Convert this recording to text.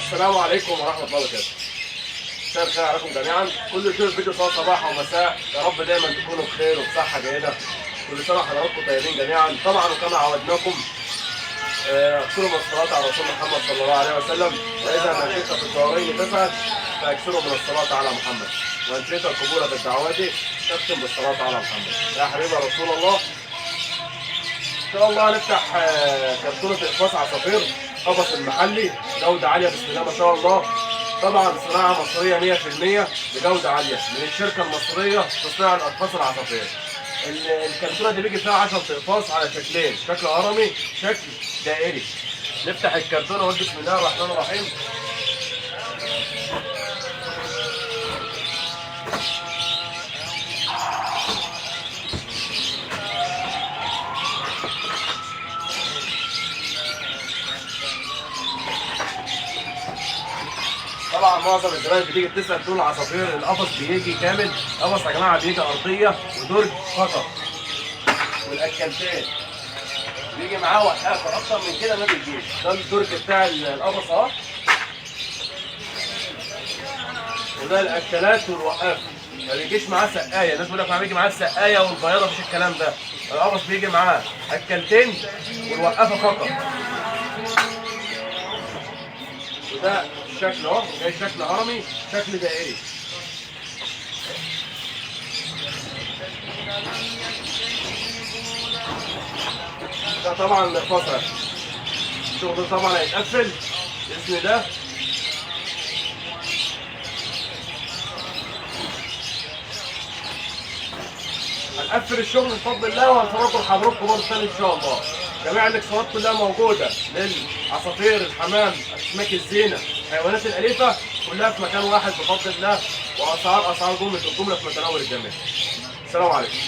السلام عليكم ورحمة الله وبركاته. مساء الخير عليكم جميعا. كل يشوف الفيديو سواء صباح او مساء، يا رب دايما تكونوا بخير وبصحة جيدة. كل سنة وحضراتكم طيبين جميعا. طبعا وكما عودناكم اكثروا من الصلاة على رسول محمد صلى الله عليه وسلم، فإذا ما شئت في الدارين تسعد فاكثروا من الصلاة على محمد، وإن شئت القبول بالدعوات تختم بالصلاة على محمد. يا حبيبي رسول الله، ان شاء الله هنفتح كرتونة اقفاص عصافير قفص المحلي جودة عالية بسم الله ما شاء الله. طبعا صناعة مصرية 100% بجودة عالية من الشركة المصرية تصنيع الأقفاص العصافير. الكرتونة دي بيجي فيها 10 اقفاص على شكلين، شكل هرمي شكل دائري. نفتح الكرتونة ونقول بسم الله الرحمن الرحيم. طبعا معظم الزبائن بتيجي بتسال تقول العصافير القفص بيجي كامل. قفص يا جماعه بيجي ارضيه ودرج فقط، والاكلتين بيجي معاه وقاف، اكتر من كده ما بيجيش. ده الدرج بتاع القفص اهو، وده الاكلات والوقاف. ما بيجيش معاه سقايه. الناس بيقول لك بيجي معاه السقايه والبياضه، مفيش الكلام ده. القفص بيجي معاه اكلتين والوقافه فقط. وده الشكل اهو، جاي شكل هرمي شكل دائري. ده طبعا الاقفاص. الشغل ده طبعا هيتقفل باسم ده. هنقفل الشغل بفضل الله وهنصوركم لحضراتكم برضه تاني ان شاء الله. جميع الاكسسوارات كلها موجوده للعصافير، الحمام، اسماك الزينه، الحيوانات الاليفه، كلها في مكان واحد بفضل الله. واسعار جمله في متناول الجميع. السلام عليكم.